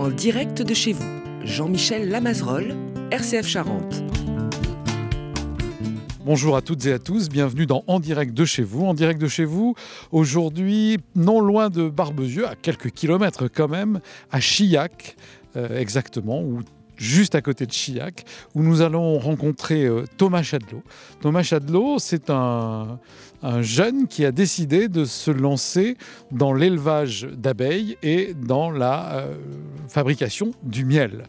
En direct de chez vous, Jean-Michel Lamazerolle, RCF Charente. Bonjour à toutes et à tous, bienvenue dans En direct de chez vous. En direct de chez vous, aujourd'hui, non loin de Barbezieux, à quelques kilomètres quand même, à Chillac, exactement, ou juste à côté de Chillac, où nous allons rencontrer Thomas Chadelaud. Thomas Chadelaud, c'est un jeune qui a décidé de se lancer dans l'élevage d'abeilles et dans la fabrication du miel.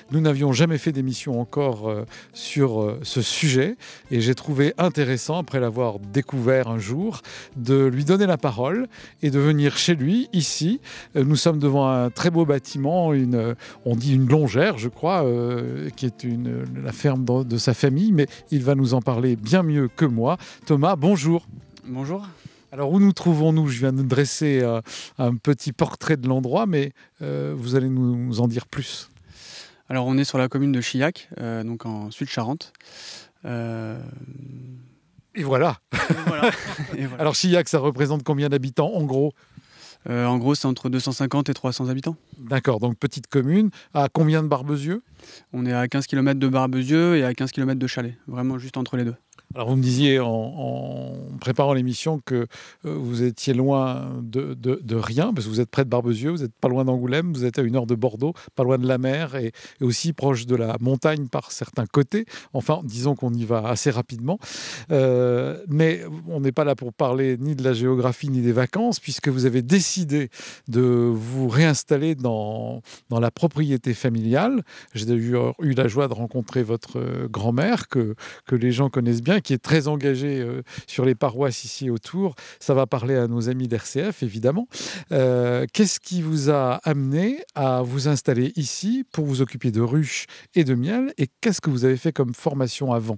Nous n'avions jamais fait d'émission encore sur ce sujet et j'ai trouvé intéressant, après l'avoir découvert un jour, de lui donner la parole et de venir chez lui, ici. Nous sommes devant un très beau bâtiment, on dit une longère, je crois, qui est la ferme de sa famille, mais il va nous en parler bien mieux que moi. Thomas, bonjour. Bonjour. Alors, où nous trouvons-nous ? Je viens de dresser un petit portrait de l'endroit, mais vous allez nous en dire plus. Alors, on est sur la commune de Chillac, donc en Sud-Charente. Et voilà. Et voilà. Alors, Chillac, ça représente combien d'habitants, en gros ? En gros, c'est entre 250 et 300 habitants. D'accord, donc petite commune. À combien de Barbezieux ? On est à 15 km de Barbezieux et à 15 km de Chalais, vraiment juste entre les deux. Alors, vous me disiez en préparant l'émission que vous étiez loin de rien, parce que vous êtes près de Barbezieux, vous n'êtes pas loin d'Angoulême, vous êtes à 1 heure de Bordeaux, pas loin de la mer et aussi proche de la montagne par certains côtés. Enfin, disons qu'on y va assez rapidement. Mais on n'est pas là pour parler ni de la géographie ni des vacances, puisque vous avez décidé de vous réinstaller dans la propriété familiale. J'ai d'ailleurs eu la joie de rencontrer votre grand-mère, que les gens connaissent bien, qui est très engagé sur les paroisses ici autour. Ça va parler à nos amis d'RCF, évidemment. Qu'est-ce qui vous a amené à vous installer ici pour vous occuper de ruches et de miel ? Et qu'est-ce que vous avez fait comme formation avant ?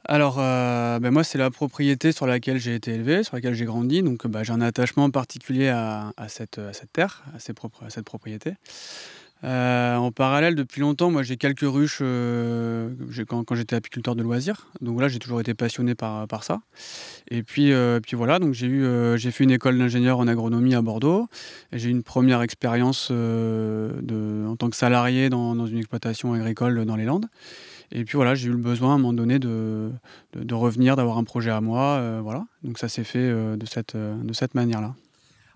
Alors, moi, c'est la propriété sur laquelle j'ai été élevé, sur laquelle j'ai grandi. Donc, j'ai un attachement particulier à cette terre, à cette propriété. En parallèle, depuis longtemps, moi j'ai quelques ruches quand j'étais apiculteur de loisirs. Donc là, j'ai toujours été passionné par ça. Et puis voilà, donc j'ai fait une école d'ingénieur en agronomie à Bordeaux. Et j'ai eu une première expérience en tant que salarié dans une exploitation agricole dans les Landes. Et puis voilà, j'ai eu le besoin à un moment donné de revenir, d'avoir un projet à moi. Voilà. Donc ça s'est fait de cette manière-là.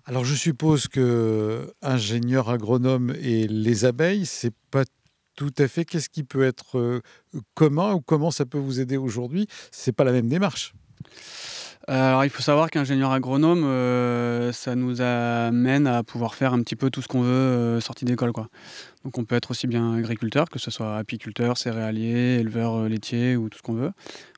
Alors, je suppose que ingénieur agronome et les abeilles, c'est pas tout à fait. Qu'est-ce qui peut être commun ou comment ça peut vous aider aujourd'hui ? C'est pas la même démarche. Alors, il faut savoir qu'ingénieur agronome, ça nous amène à pouvoir faire un petit peu tout ce qu'on veut sorti d'école, quoi. Donc, on peut être aussi bien agriculteur, que ce soit apiculteur, céréalier, éleveur laitier ou tout ce qu'on veut.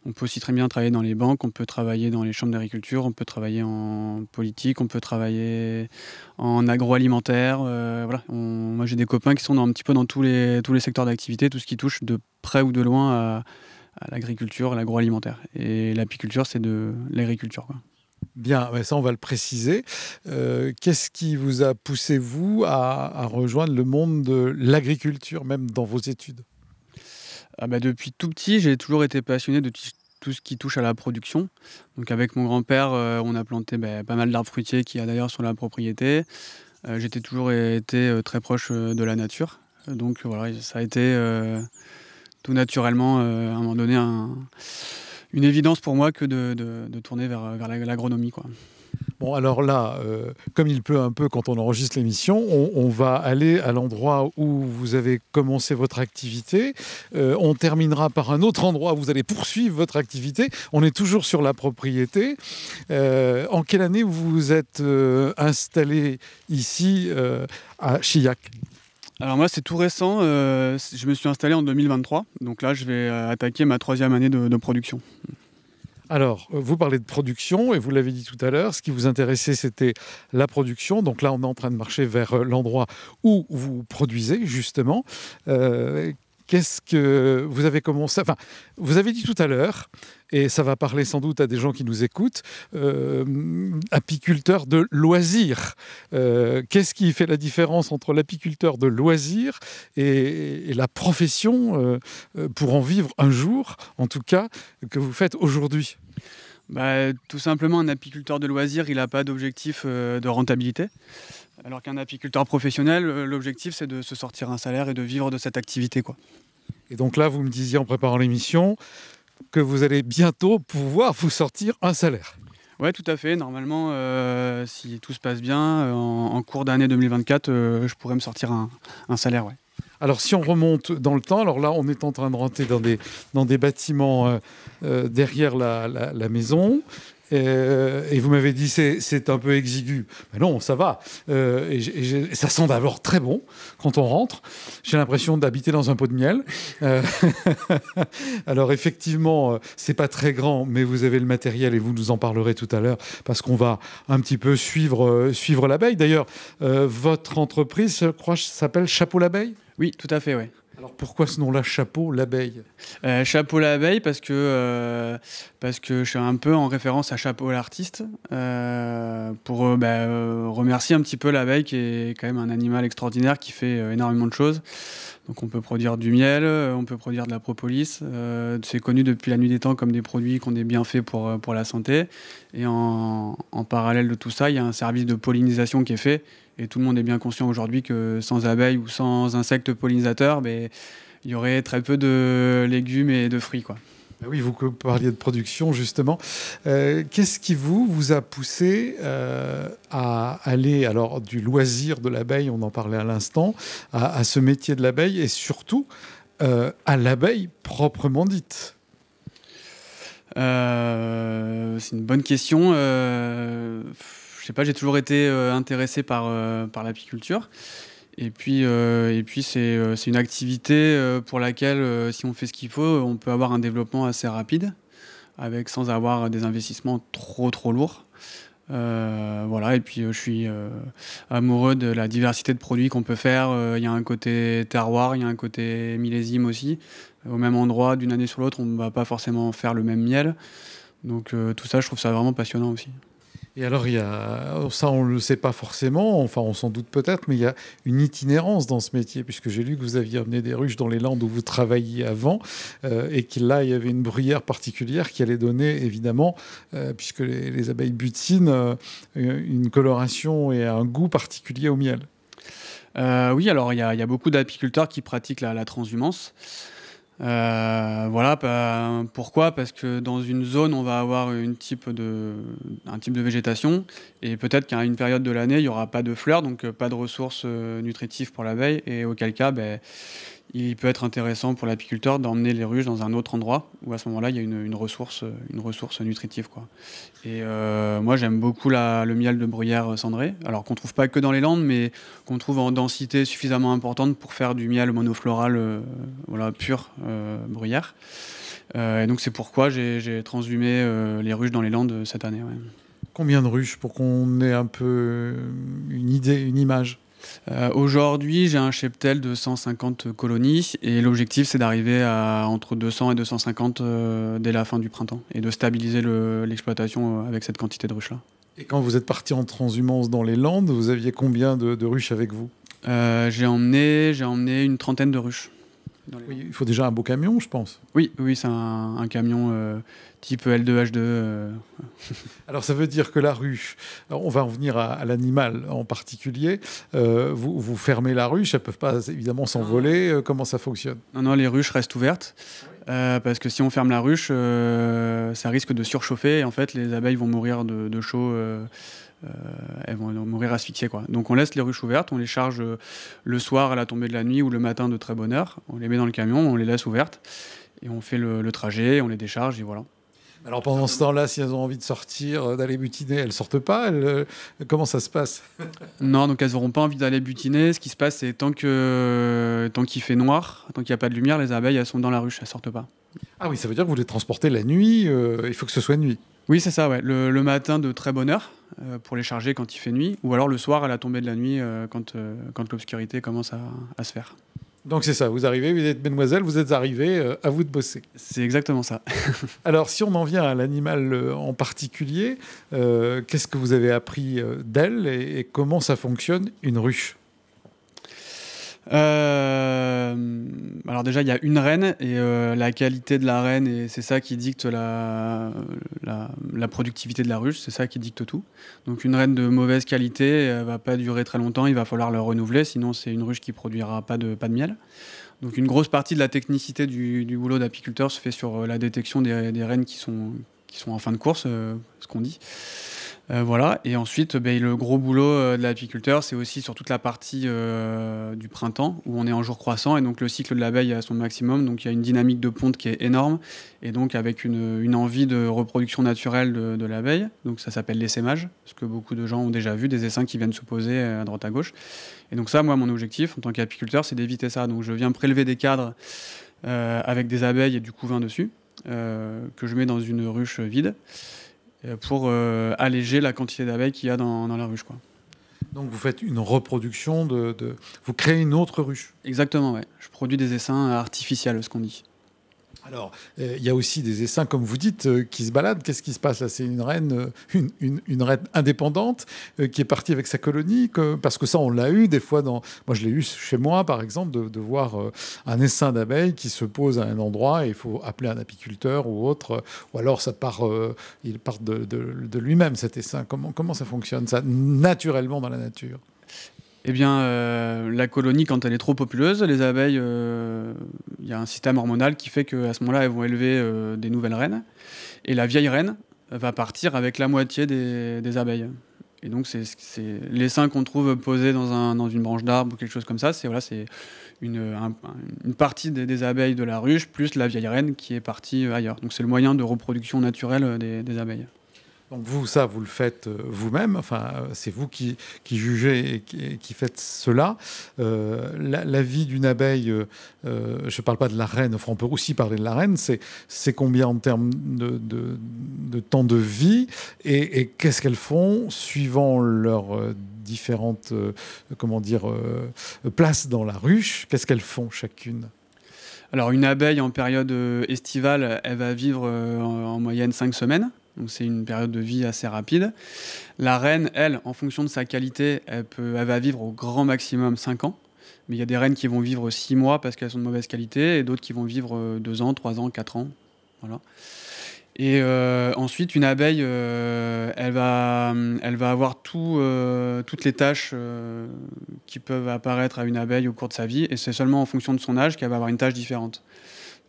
On peut aussi très bien travailler dans les banques, on peut travailler dans les chambres d'agriculture, on peut travailler en politique, on peut travailler en agroalimentaire. Voilà. Moi, j'ai des copains qui sont un petit peu dans tous les secteurs d'activité, tout ce qui touche de près ou de loin à l'agriculture, à l'agroalimentaire. Et l'apiculture, c'est de l'agriculture, quoi. Bien, ça on va le préciser. Qu'est-ce qui vous a poussé, vous, à rejoindre le monde de l'agriculture, même dans vos études ? Depuis tout petit, j'ai toujours été passionné de tout ce qui touche à la production. Donc avec mon grand-père, on a planté pas mal d'arbres fruitiers qu'il y a d'ailleurs sur la propriété. J'ai toujours été très proche de la nature. Donc voilà, ça a été tout naturellement, à un moment donné, une évidence pour moi que de tourner vers l'agronomie, quoi. Bon, alors là, comme il pleut un peu quand on enregistre l'émission, on va aller à l'endroit où vous avez commencé votre activité. On terminera par un autre endroit où vous allez poursuivre votre activité. On est toujours sur la propriété. En quelle année vous vous êtes installé ici à Chillac ? Alors moi, c'est tout récent. Je me suis installé en 2023. Donc là, je vais attaquer ma 3e année de production. Alors, vous parlez de production et vous l'avez dit tout à l'heure, ce qui vous intéressait, c'était la production. Donc là, on est en train de marcher vers l'endroit où vous produisez, justement. Qu'est-ce que vous avez commencé... Enfin, vous avez dit tout à l'heure, et ça va parler sans doute à des gens qui nous écoutent, apiculteur de loisirs. Qu'est-ce qui fait la différence entre l'apiculteur de loisirs et la profession pour en vivre un jour, en tout cas, que vous faites aujourd'hui ? Tout simplement, un apiculteur de loisirs, il n'a pas d'objectif de rentabilité. Alors qu'un apiculteur professionnel, l'objectif, c'est de se sortir un salaire et de vivre de cette activité, quoi. Et donc là, vous me disiez en préparant l'émission que vous allez bientôt pouvoir vous sortir un salaire. Oui, tout à fait. Normalement, si tout se passe bien, en cours d'année 2024, je pourrais me sortir un salaire. Ouais. Alors si on remonte dans le temps, alors là on est en train de rentrer dans des bâtiments derrière la maison. Et vous m'avez dit c'est un peu exigu. Mais non, ça va. Ça sent d'abord très bon quand on rentre. J'ai l'impression d'habiter dans un pot de miel. Alors effectivement, c'est pas très grand, mais vous avez le matériel et vous nous en parlerez tout à l'heure parce qu'on va un petit peu suivre l'abeille. D'ailleurs, votre entreprise, je crois, s'appelle Chapeau l'abeille ? Oui, tout à fait, oui. Alors pourquoi ce nom-là, Chapeau l'abeille ? Chapeau l'abeille parce que je suis un peu en référence à Chapeau l'artiste pour remercier un petit peu l'abeille qui est quand même un animal extraordinaire qui fait énormément de choses. Donc on peut produire du miel, on peut produire de la propolis. C'est connu depuis la nuit des temps comme des produits qui ont des bienfaits pour la santé. Et en parallèle de tout ça, il y a un service de pollinisation qui est fait. Et tout le monde est bien conscient aujourd'hui que sans abeilles ou sans insectes pollinisateurs, il y aurait très peu de légumes et de fruits, quoi. Oui, vous parliez de production, justement. Qu'est-ce qui vous a poussé à aller, alors, du loisir de l'abeille, on en parlait à l'instant, à ce métier de l'abeille et surtout à l'abeille proprement dite ? C'est une bonne question. Je sais pas, j'ai toujours été intéressé par l'apiculture. Et puis c'est une activité pour laquelle, si on fait ce qu'il faut, on peut avoir un développement assez rapide, sans avoir des investissements trop lourds. Voilà, et puis je suis amoureux de la diversité de produits qu'on peut faire. Il y a un côté terroir, il y a un côté millésime aussi. Au même endroit, d'une année sur l'autre, on ne va pas forcément faire le même miel. Donc tout ça, je trouve ça vraiment passionnant aussi. Et alors, ça, on ne le sait pas forcément, enfin, on s'en doute peut-être, mais il y a une itinérance dans ce métier, puisque j'ai lu que vous aviez amené des ruches dans les Landes où vous travailliez avant, et qu'il là, il y avait une bruyère particulière qui allait donner, évidemment, puisque les abeilles butinent, une coloration et un goût particulier au miel. Oui, alors il y a beaucoup d'apiculteurs qui pratiquent la transhumance. Voilà, pourquoi ? Parce que dans une zone, on va avoir un type de végétation et peut-être qu'à une période de l'année, il n'y aura pas de fleurs, donc pas de ressources nutritives pour l'abeille et auquel cas, il peut être intéressant pour l'apiculteur d'emmener les ruches dans un autre endroit où à ce moment-là, il y a une ressource nutritive, quoi. Et moi, j'aime beaucoup le miel de bruyère cendré, alors qu'on ne trouve pas que dans les Landes, mais qu'on trouve en densité suffisamment importante pour faire du miel monofloral pur bruyère. Et donc c'est pourquoi j'ai transhumé les ruches dans les Landes cette année. Ouais. Combien de ruches pour qu'on ait un peu une idée, une image ? Aujourd'hui, j'ai un cheptel de 150 colonies et l'objectif, c'est d'arriver à entre 200 et 250 dès la fin du printemps et de stabiliser l'exploitation avec cette quantité de ruches-là. Et quand vous êtes parti en transhumance dans les Landes, vous aviez combien de ruches avec vous ? J'ai emmené une trentaine de ruches. Oui, il faut déjà un beau camion, je pense. Oui, c'est un camion type L2H2. Alors ça veut dire que la ruche, on va en venir à l'animal en particulier, vous fermez la ruche, elles ne peuvent pas évidemment s'envoler, comment ça fonctionne ? Non, les ruches restent ouvertes, parce que si on ferme la ruche, ça risque de surchauffer et en fait les abeilles vont mourir de chaud. Elles vont mourir asphyxiées, quoi. Donc on laisse les ruches ouvertes, on les charge le soir à la tombée de la nuit ou le matin de très bonne heure, on les met dans le camion, on les laisse ouvertes et on fait le trajet, on les décharge et voilà. Alors pendant ce temps-là, si elles ont envie de sortir, d'aller butiner, elles ne sortent pas, comment ça se passe ? Non, donc elles n'auront pas envie d'aller butiner. Ce qui se passe, c'est tant qu'il fait noir, tant qu'il n'y a pas de lumière, les abeilles elles sont dans la ruche, elles ne sortent pas. Ah oui, ça veut dire que vous les transportez la nuit, il faut que ce soit nuit. Oui, c'est ça, ouais. Le matin de très bonne heure, pour les charger quand il fait nuit, ou alors le soir à la tombée de la nuit, quand l'obscurité commence à se faire. Donc c'est ça, vous arrivez, vous êtes mesdemoiselles, vous êtes arrivées, à vous de bosser. C'est exactement ça. Alors si on en vient à l'animal en particulier, qu'est-ce que vous avez appris d'elle et comment ça fonctionne une ruche ? Alors déjà, il y a une reine et la qualité de la reine, et c'est ça qui dicte la productivité de la ruche, c'est ça qui dicte tout. Donc une reine de mauvaise qualité, elle va pas durer très longtemps, il va falloir la renouveler, sinon c'est une ruche qui produira pas de miel. Donc une grosse partie de la technicité du boulot d'apiculteur se fait sur la détection des reines qui sont en fin de course, ce qu'on dit. Voilà. Et ensuite, le gros boulot de l'apiculteur, c'est aussi sur toute la partie du printemps, où on est en jour croissant, et donc le cycle de l'abeille est à son maximum. Donc il y a une dynamique de ponte qui est énorme, et donc avec une envie de reproduction naturelle de l'abeille. Donc ça s'appelle l'essaimage, ce que beaucoup de gens ont déjà vu, des essaims qui viennent se poser à droite à gauche. Et donc ça, moi, mon objectif en tant qu'apiculteur, c'est d'éviter ça. Donc je viens prélever des cadres avec des abeilles et du couvain dessus, que je mets dans une ruche vide, pour alléger la quantité d'abeilles qu'il y a dans la ruche, quoi. Donc vous faites une reproduction vous créez une autre ruche. Exactement, ouais. Je produis des essaims artificiels, ce qu'on dit. Alors, il y a aussi des essaims, comme vous dites, qui se baladent. Qu'est-ce qui se passe là? C'est une reine, une reine indépendante qui est partie avec sa colonie, parce que ça, on l'a eu des fois. Moi, je l'ai eu chez moi, par exemple, de voir un essaim d'abeilles qui se pose à un endroit et il faut appeler un apiculteur ou autre, ou alors il part de lui-même, cet essaim. Comment ça fonctionne, ça, naturellement dans la nature? Eh bien, la colonie, quand elle est trop populeuse, les abeilles, il y a un système hormonal qui fait qu'à ce moment-là, elles vont élever des nouvelles reines. Et la vieille reine va partir avec la moitié des abeilles. Et donc, c'est l'essaim qu'on trouve posé dans une branche d'arbre ou quelque chose comme ça. C'est une partie des abeilles de la ruche, plus la vieille reine qui est partie ailleurs. Donc, c'est le moyen de reproduction naturelle des abeilles. Donc vous le faites vous-même, enfin, c'est vous qui jugez et qui faites cela. La vie d'une abeille, je ne parle pas de la reine, enfin, on peut aussi parler de la reine, c'est combien en termes de temps de vie, et qu'est-ce qu'elles font suivant leurs différentes places dans la ruche, qu'est-ce qu'elles font chacune? Alors une abeille en période estivale, elle va vivre en moyenne 5 semaines. Donc c'est une période de vie assez rapide. La reine, elle, en fonction de sa qualité, elle va vivre au grand maximum 5 ans. Mais il y a des reines qui vont vivre 6 mois parce qu'elles sont de mauvaise qualité, et d'autres qui vont vivre 2 ans, 3 ans, 4 ans. Voilà. Et ensuite, une abeille, elle va avoir toutes les tâches qui peuvent apparaître à une abeille au cours de sa vie, et c'est seulement en fonction de son âge qu'elle va avoir une tâche différente.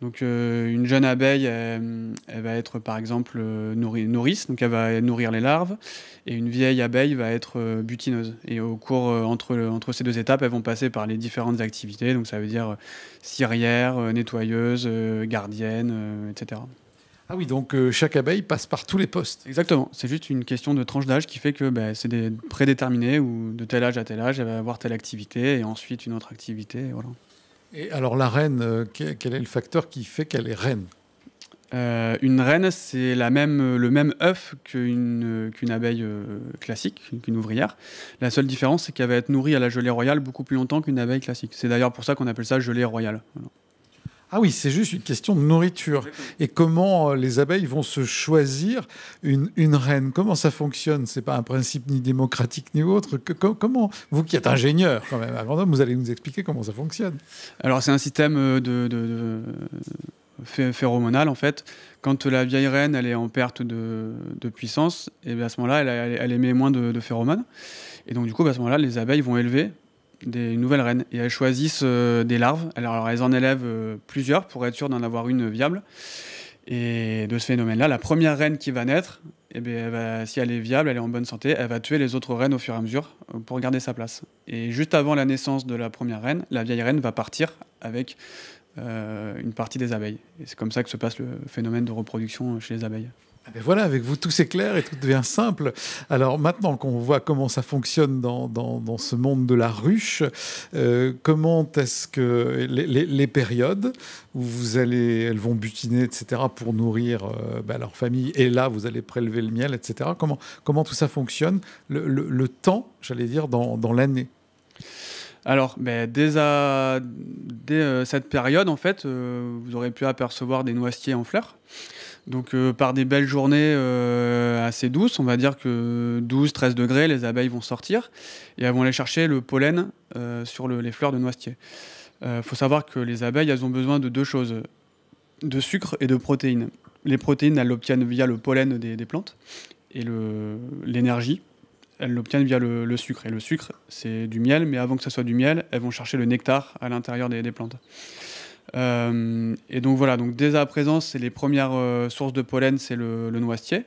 Donc une jeune abeille, elle va être par exemple nourrice, donc elle va nourrir les larves, et une vieille abeille va être butineuse. Et au cours, entre ces deux étapes, elles vont passer par les différentes activités, donc ça veut dire cirière, nettoyeuse, gardienne, etc. Ah oui, donc chaque abeille passe par tous les postes. Exactement, c'est juste une question de tranche d'âge qui fait que c'est prédéterminé, ou de tel âge à tel âge, elle va avoir telle activité, et ensuite une autre activité, et voilà. Et alors la reine, quel est le facteur qui fait qu'elle est reine? Une reine, c'est le même œuf qu'une abeille classique, qu'une ouvrière. La seule différence, c'est qu'elle va être nourrie à la gelée royale beaucoup plus longtemps qu'une abeille classique. C'est d'ailleurs pour ça qu'on appelle ça gelée royale. Voilà. Ah oui, c'est juste une question de nourriture. Exactement. Et comment les abeilles vont se choisir une reine? Comment ça fonctionne? C'est pas un principe ni démocratique ni autre. Comment, vous qui êtes ingénieur quand même, vous allez nous expliquer comment ça fonctionne? Alors c'est un système phéromonal en fait. Quand la vieille reine elle est en perte de puissance, et à ce moment-là elle émet moins de phéromones. Et donc du coup à ce moment-là les abeilles vont élever des nouvelles reines, et elles choisissent des larves. Alors elles en élèvent plusieurs pour être sûres d'en avoir une viable. Et de ce phénomène-là, la première reine qui va naître, si elle est viable, elle est en bonne santé, elle va tuer les autres reines au fur et à mesure pour garder sa place. Et juste avant la naissance de la première reine, la vieille reine va partir avec une partie des abeilles. Et c'est comme ça que se passe le phénomène de reproduction chez les abeilles. Ben voilà, avec vous, tout c'est clair et tout devient simple. Alors maintenant qu'on voit comment ça fonctionne dans ce monde de la ruche, comment est-ce que les périodes où elles vont butiner, etc., pour nourrir leur famille, et là, vous allez prélever le miel, etc., comment tout ça fonctionne, le temps, j'allais dire, dans l'année? Alors, dès cette période, en fait, vous aurez pu apercevoir des noisetiers en fleurs. Donc par des belles journées assez douces, on va dire que 12-13 degrés, les abeilles vont sortir et elles vont aller chercher le pollen sur les fleurs de noisetier. Faut savoir que les abeilles, elles ont besoin de deux choses, de sucre et de protéines. Les protéines, elles l'obtiennent via le pollen des plantes et l'énergie, elles l'obtiennent via le sucre. Et le sucre, c'est du miel, mais avant que ça soit du miel, elles vont chercher le nectar à l'intérieur des plantes. Et donc voilà, donc dès à présent, c'est les premières sources de pollen, c'est le noisetier.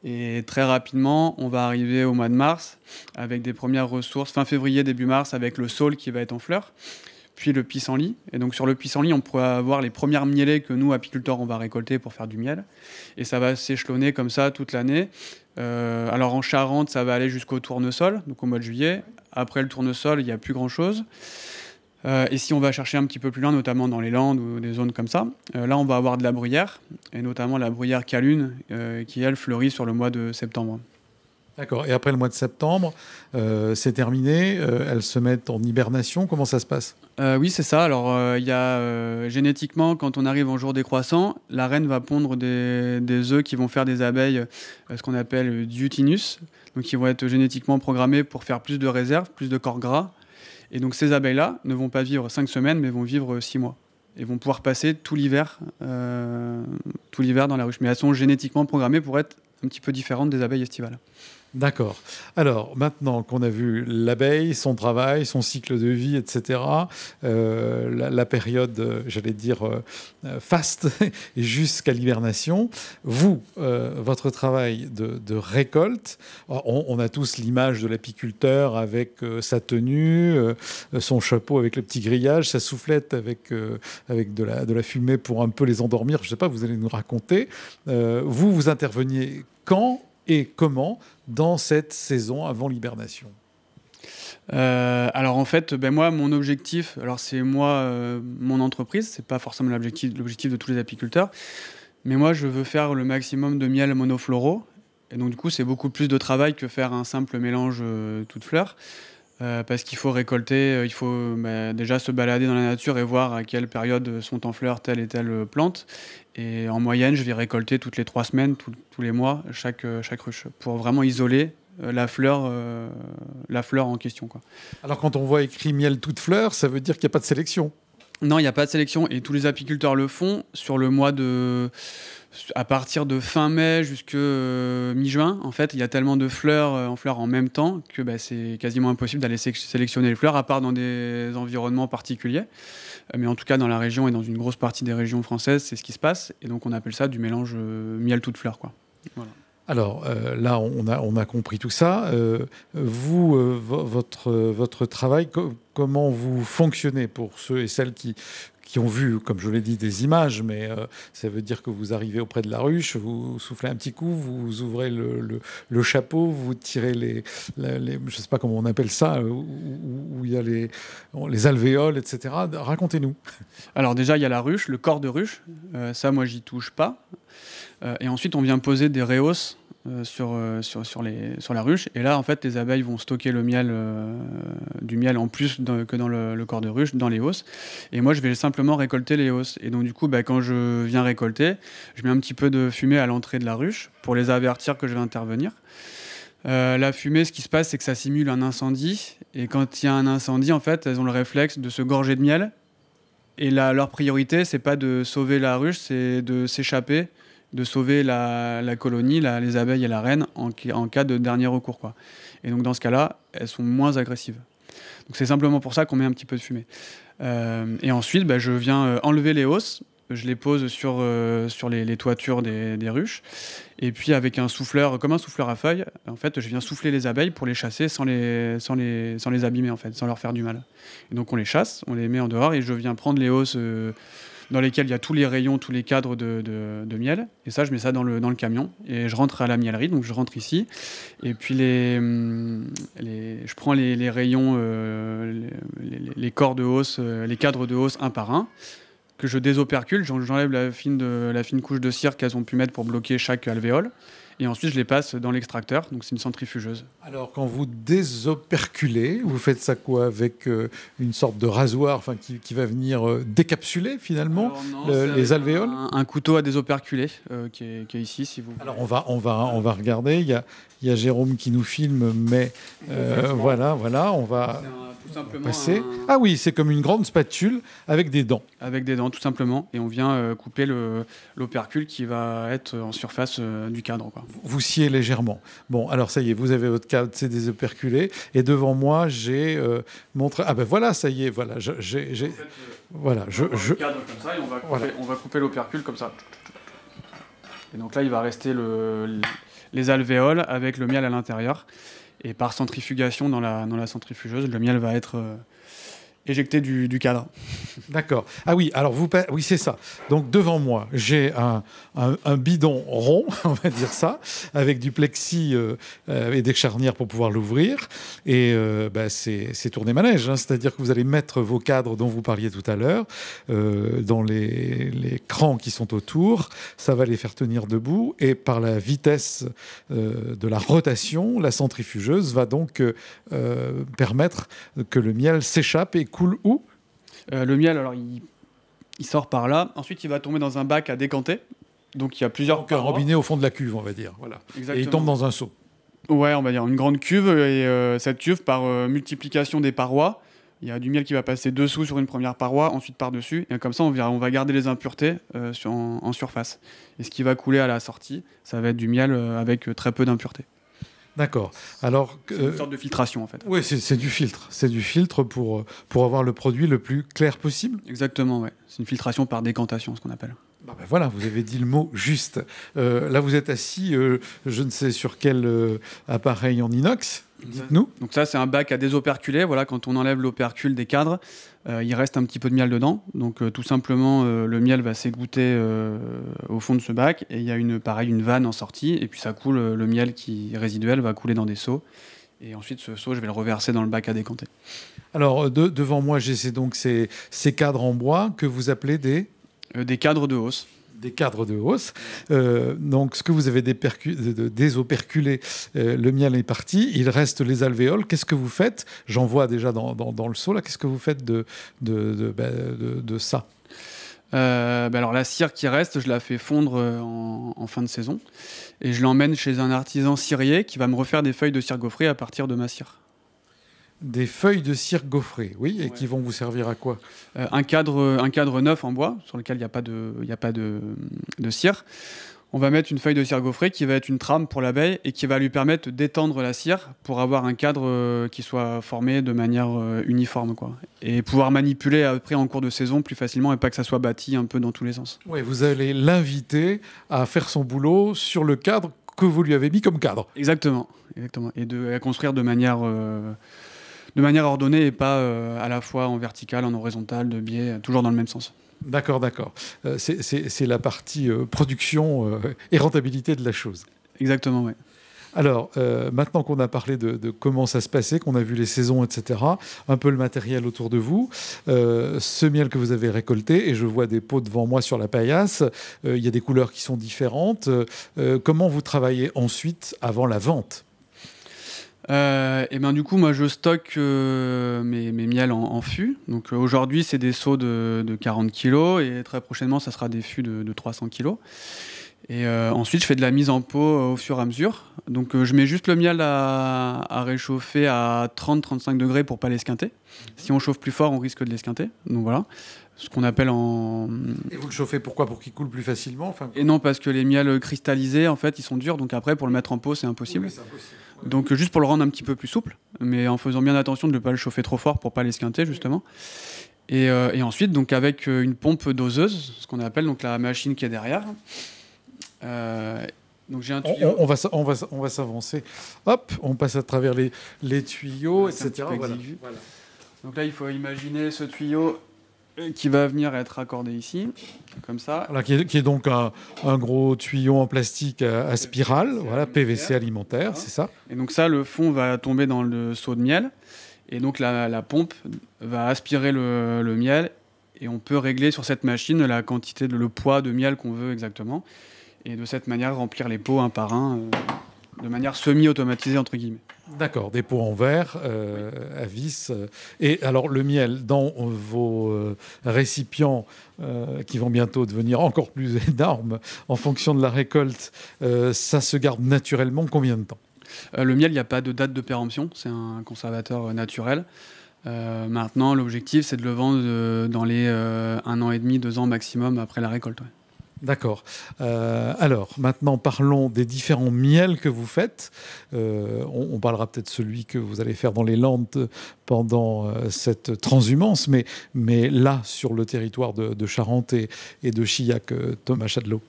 Et très rapidement, on va arriver au mois de mars avec des premières ressources, fin février, début mars, avec le saule qui va être en fleurs, puis le pissenlit. Et donc sur le pissenlit, on pourra avoir les premières mielées que nous, apiculteurs, on va récolter pour faire du miel. Et ça va s'échelonner comme ça toute l'année. Alors en Charente, ça va aller jusqu'au tournesol, donc au mois de juillet. Après le tournesol, il n'y a plus grand-chose. Et si on va chercher un petit peu plus loin, notamment dans les Landes ou des zones comme ça, là on va avoir de la bruyère, et notamment la bruyère calune, qui elle fleurit sur le mois de septembre. D'accord. Et après le mois de septembre, c'est terminé. Elles se mettent en hibernation. Comment ça se passe? Oui, c'est ça. Alors, il y a génétiquement, quand on arrive en jour décroissant, la reine va pondre des œufs qui vont faire des abeilles, ce qu'on appelle diutinus, donc qui vont être génétiquement programmés pour faire plus de réserves, plus de corps gras. Et donc ces abeilles-là ne vont pas vivre 5 semaines, mais vont vivre 6 mois. Et vont pouvoir passer tout l'hiver dans la ruche. Mais elles sont génétiquement programmées pour être un petit peu différentes des abeilles estivales. D'accord. Alors, maintenant qu'on a vu l'abeille, son travail, son cycle de vie, etc., la période, j'allais dire, faste jusqu'à l'hibernation, vous, votre travail de récolte, on a tous l'image de l'apiculteur avec sa tenue, son chapeau avec le petit grillage, sa soufflette avec de la fumée pour un peu les endormir. Je ne sais pas, vous allez nous raconter. Vous interveniez quand et comment dans cette saison avant l'hibernation? Alors en fait, moi, mon objectif, alors c'est moi, mon entreprise, c'est pas forcément l'objectif de tous les apiculteurs, mais moi je veux faire le maximum de miel monofloraux, et donc du coup c'est beaucoup plus de travail que faire un simple mélange toutes fleurs, parce qu'il faut récolter, il faut déjà se balader dans la nature et voir à quelle période sont en fleurs telle et telle plante. Et en moyenne, je vais récolter toutes les 3 semaines, tous les mois, chaque ruche, pour vraiment isoler la fleur en question, quoi. Alors quand on voit écrit miel toute fleur, ça veut dire qu'il n'y a pas de sélection? Non, il n'y a pas de sélection, et tous les apiculteurs le font sur le mois à partir de fin mai jusqu'à mi-juin. En fait, il y a tellement de fleurs en fleurs en même temps que c'est quasiment impossible d'aller sélectionner les fleurs, à part dans des environnements particuliers. Mais en tout cas, dans la région et dans une grosse partie des régions françaises, c'est ce qui se passe. Et donc, on appelle ça du mélange miel toute fleur, quoi. Voilà. Alors là, on a compris tout ça. Vous, votre travail, comment vous fonctionnez pour ceux et celles qui ont vu, comme je l'ai dit, des images, mais ça veut dire que vous arrivez auprès de la ruche, vous soufflez un petit coup, vous ouvrez le chapeau, vous tirez je ne sais pas comment on appelle ça, où il y a les alvéoles, etc. Racontez-nous. Alors déjà, il y a la ruche, le corps de ruche. Ça, moi, j'y touche pas. Et ensuite, on vient poser des rehausses sur la ruche. Et là, en fait, les abeilles vont stocker le miel, du miel en plus que dans le corps de ruche, dans les hausses. Et moi, je vais simplement récolter les hausses. Et donc, du coup, quand je viens récolter, je mets un petit peu de fumée à l'entrée de la ruche pour les avertir que je vais intervenir. La fumée, ce qui se passe, c'est que ça simule un incendie. Et quand il y a un incendie, en fait, elles ont le réflexe de se gorger de miel. Et leur priorité, c'est pas de sauver la ruche, c'est de s'échapper, de sauver la colonie, les abeilles et la reine en cas de dernier recours, quoi. Et donc dans ce cas-là, elles sont moins agressives. Donc c'est simplement pour ça qu'on met un petit peu de fumée. Et ensuite, je viens enlever les hausses, je les pose sur les toitures des ruches, et puis avec un souffleur, comme un souffleur à feuilles, en fait, je viens souffler les abeilles pour les chasser sans les abîmer, en fait, sans leur faire du mal. Et donc on les chasse, on les met en dehors, et je viens prendre les hausses dans lesquels il y a tous les rayons, tous les cadres de miel. Et ça, je mets ça dans le camion. Et je rentre à la miellerie, donc je rentre ici. Et puis je prends les rayons, les corps de hausse, les cadres de hausse un par un, que je désopercule. J'enlève la fine couche de cire qu'elles ont pu mettre pour bloquer chaque alvéole. Et ensuite, je les passe dans l'extracteur. Donc, c'est une centrifugeuse. Alors, quand vous désoperculez, vous faites ça quoi? Avec une sorte de rasoir, enfin, qui va venir décapsuler finalement les alvéoles? Un couteau à désoperculer qui est ici, si vous voulez. Alors, on va regarder. Il y a Jérôme qui nous filme, mais voilà, on va Tout simplement passer. Ah oui, c'est comme une grande spatule avec des dents. avec des dents, tout simplement. Et on vient couper l'opercule qui va être en surface du cadre, quoi. Vous sciez légèrement. Bon, alors ça y est, vous avez votre cadre, c'est désoperculé. Et devant moi, j'ai montré. Ah ben voilà, ça y est, voilà. Voilà, Le cadre comme ça, et on va couper l'opercule comme ça. Et donc là, il va rester les alvéoles avec le miel à l'intérieur. Et par centrifugation dans la centrifugeuse, le miel va être éjecté du cadre. D'accord. Ah oui, alors oui, c'est ça. Donc devant moi, j'ai un bidon rond, on va dire ça, avec du plexi et des charnières pour pouvoir l'ouvrir. Et c'est tourner manège, hein. C'est-à-dire que vous allez mettre vos cadres dont vous parliez tout à l'heure dans les crans qui sont autour. Ça va les faire tenir debout. Et par la vitesse de la rotation, la centrifugeuse va donc permettre que le miel s'échappe et coule où? Le miel, alors, il sort par là. Ensuite, il va tomber dans un bac à décanter. Donc, il y a plusieurs Donc un robinet au fond de la cuve, on va dire. Voilà. Exactement. Et il tombe dans un seau. Ouais, on va dire une grande cuve. Et cette cuve, par multiplication des parois, il y a du miel qui va passer dessous sur une première paroi, ensuite par-dessus. Et comme ça, on va garder les impuretés en surface. Et ce qui va couler à la sortie, ça va être du miel avec très peu d'impuretés. D'accord. Alors, C'est une sorte de filtration, en fait. oui, c'est du filtre. C'est du filtre pour avoir le produit le plus clair possible. Exactement, ouais. C'est une filtration par décantation, ce qu'on appelle. Voilà, vous avez dit le mot juste. Là, vous êtes assis, je ne sais sur quel appareil en inox. Dites-nous. Donc ça, c'est un bac à désoperculer. Voilà, quand on enlève l'opercule des cadres, il reste un petit peu de miel dedans. Donc tout simplement, le miel va s'égoutter au fond de ce bac. Et il y a une vanne en sortie. Et puis ça coule, le miel qui est résiduel va couler dans des seaux. Et ensuite, ce seau, je vais le reverser dans le bac à décanter. Alors, devant moi, j'ai donc ces cadres en bois que vous appelez Des cadres de hausse. Des cadres de hausse. Donc, ce que vous avez désoperculé, le miel est parti. Il reste les alvéoles. Qu'est-ce que vous faites? J'en vois déjà dans le seau, là. Qu'est-ce que vous faites de ça? Alors, la cire qui reste, je la fais fondre en fin de saison. Et je l'emmène chez un artisan cirier qui va me refaire des feuilles de cire gaufrée à partir de ma cire. Des feuilles de cire gaufrées, oui, et Ouais. qui vont vous servir à quoi? Un cadre neuf en bois, sur lequel il n'y a pas de cire. On va mettre une feuille de cire gaufrée qui va être une trame pour l'abeille et qui va lui permettre d'étendre la cire pour avoir un cadre qui soit formé de manière uniforme, quoi. Et pouvoir manipuler après en cours de saison plus facilement et pas que ça soit bâti un peu dans tous les sens. Oui, vous allez l'inviter à faire son boulot sur le cadre que vous lui avez mis comme cadre. Exactement. Et à construire de manière ordonnée et pas à la fois en verticale, en horizontal, de biais, toujours dans le même sens. D'accord. C'est la partie production et rentabilité de la chose. Exactement, oui. Alors, maintenant qu'on a parlé de comment ça se passait, qu'on a vu les saisons, etc., un peu le matériel autour de vous, ce miel que vous avez récolté, et je vois des pots devant moi sur la paillasse, il y a des couleurs qui sont différentes. Comment vous travaillez ensuite avant la vente? Du coup, moi, je stocke mes miels en fûts. Donc aujourd'hui, c'est des seaux de 40 kg et très prochainement, ça sera des fûts de 300 kg. Et ensuite, je fais de la mise en pot au fur et à mesure. Donc je mets juste le miel à réchauffer à 30-35 degrés pour pas l'esquinter. Si on chauffe plus fort, on risque de l'esquinter. Donc voilà, ce qu'on appelle en... Et vous le chauffez pourquoi? Pour qu'il coule plus facilement? Et non, parce que les miels cristallisés, en fait, ils sont durs. Donc après, pour le mettre en pot, c'est impossible. Oui, c'est impossible. Donc juste pour le rendre un petit peu plus souple, mais en faisant bien attention de ne pas le chauffer trop fort pour pas l'esquinter justement. Et ensuite, donc avec une pompe doseuse, ce qu'on appelle donc la machine qui est derrière. Donc j'ai un tuyau. On va s'avancer. Hop, on passe à travers les tuyaux, Ouais, c'est un etc. petit peu Voilà. exigu. Donc là, il faut imaginer ce tuyau qui va venir être raccordé ici, comme ça. Voilà, qui est donc un gros tuyau en plastique à spirale, voilà, PVC alimentaire, c'est ça. Et donc ça, le fond va tomber dans le seau de miel. Et donc la pompe va aspirer le miel. Et on peut régler sur cette machine la quantité, le poids de miel qu'on veut exactement. et de cette manière remplir les pots un par un, de manière semi-automatisée entre guillemets. D'accord, des pots en verre à vis. Et alors le miel dans vos récipients qui vont bientôt devenir encore plus énormes en fonction de la récolte, ça se garde naturellement combien de temps ? Le miel, il n'y a pas de date de péremption, c'est un conservateur naturel. Maintenant, l'objectif, c'est de le vendre dans les 1 an et demi, 2 ans maximum après la récolte. Ouais. D'accord. Alors, maintenant, parlons des différents miels que vous faites. On parlera peut-être de celui que vous allez faire dans les Landes pendant cette transhumance, mais là, sur le territoire de Charente et de Chillac, Thomas Chadelaud.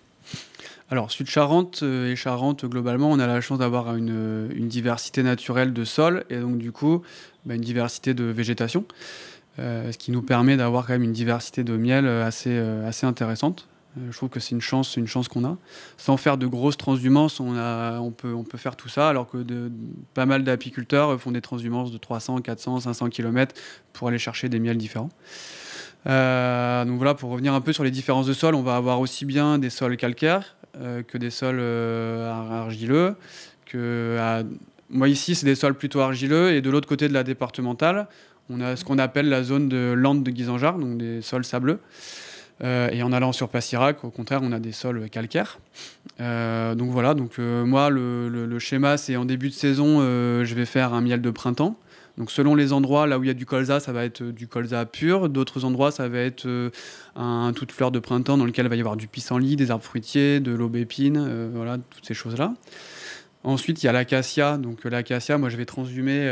Alors, Sud-Charente et Charente, globalement, on a la chance d'avoir une diversité naturelle de sol et donc, du coup, une diversité de végétation, ce qui nous permet d'avoir quand même une diversité de miel assez intéressante. Je trouve que c'est une chance qu'on a. Sans faire de grosses transhumances, on peut faire tout ça, alors que pas mal d'apiculteurs font des transhumances de 300, 400, 500 km pour aller chercher des miels différents. Donc voilà, pour revenir un peu sur les différences de sol, on va avoir aussi bien des sols calcaires que des sols argileux. Moi ici, c'est des sols plutôt argileux, et de l'autre côté de la départementale, on a ce qu'on appelle la zone de Landes de Guisanjar, donc des sols sableux. Et en allant sur Passirac, au contraire, on a des sols calcaires. Donc voilà, moi, le schéma, c'est en début de saison, je vais faire un miel de printemps. Donc selon les endroits, là où il y a du colza, ça va être du colza pur. D'autres endroits, ça va être un tout de fleur de printemps dans lequel il va y avoir du pissenlit, des arbres fruitiers, de l'aubépine, voilà, toutes ces choses-là. Ensuite, il y a l'acacia. Donc l'acacia, moi, je vais transhumer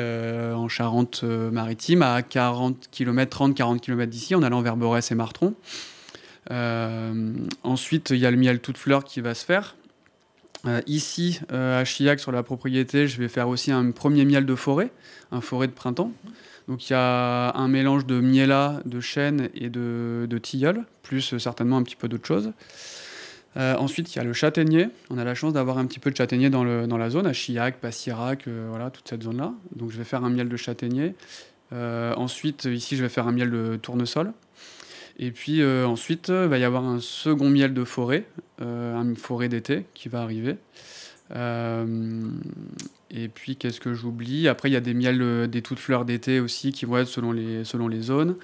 en Charente-Maritime à 40 km, 30-40 km d'ici, en allant vers Borès et Martron. Ensuite, il y a le miel toute fleur qui va se faire. Ici, à Chillac, sur la propriété, je vais faire aussi un premier miel de forêt, un forêt de printemps. Donc il y a un mélange de miellat, de chêne et de tilleul, plus certainement un petit peu d'autres choses. Ensuite, il y a le châtaignier. On a la chance d'avoir un petit peu de châtaignier dans la zone, à Chillac, Passirac, voilà, toute cette zone-là. Donc je vais faire un miel de châtaignier. Ensuite, ici, je vais faire un miel de tournesol. Et puis ensuite, il va y avoir un second miel de forêt, une forêt d'été qui va arriver. Et puis, qu'est-ce que j'oublie ? Après, il y a des miels, des toutes fleurs d'été aussi qui vont être selon les zones.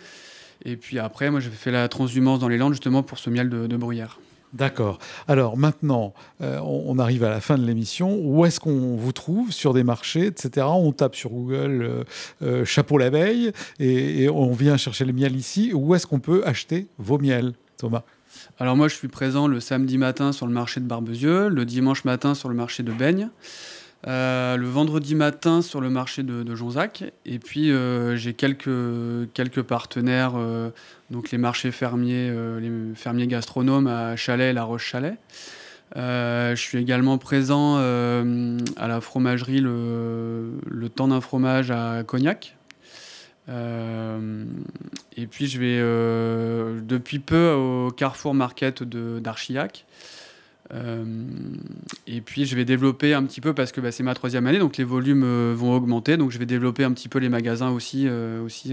Et puis après, moi, je fais la transhumance dans les Landes justement pour ce miel de bruyère. D'accord. Alors maintenant, on arrive à la fin de l'émission. Où est-ce qu'on vous trouve sur des marchés, etc. On tape sur Google chapeau l'abeille et on vient chercher le miel ici. Où est-ce qu'on peut acheter vos miels, Thomas ? Alors moi, je suis présent le samedi matin sur le marché de Barbezieux, le dimanche matin sur le marché de Baignes, le vendredi matin sur le marché de Jonzac. Et puis j'ai quelques partenaires, donc les marchés fermiers, les fermiers gastronomes à Chalais et La Roche-Chalais. Je suis également présent à la fromagerie le temps d'un fromage à Cognac. Et puis je vais depuis peu au Carrefour Market d'Archillac. Et puis je vais développer un petit peu parce que c'est ma 3e année, donc les volumes vont augmenter, donc je vais développer un petit peu les magasins aussi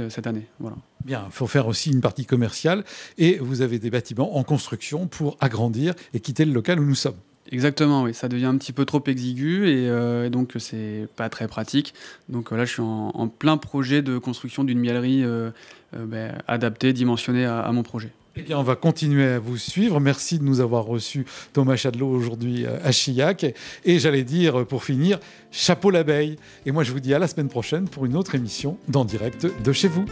cette année. Voilà. Bien, il faut faire aussi une partie commerciale et vous avez des bâtiments en construction pour agrandir et quitter le local où nous sommes. Exactement, oui, ça devient un petit peu trop exigu et donc c'est pas très pratique. Donc là, je suis en plein projet de construction d'une miellerie adaptée, dimensionnée à mon projet. Eh bien, on va continuer à vous suivre. Merci de nous avoir reçus, Thomas Chadelaud, aujourd'hui à Chillac. Et j'allais dire, pour finir, chapeau l'abeille. Et moi, je vous dis à la semaine prochaine pour une autre émission d'En Direct de chez vous.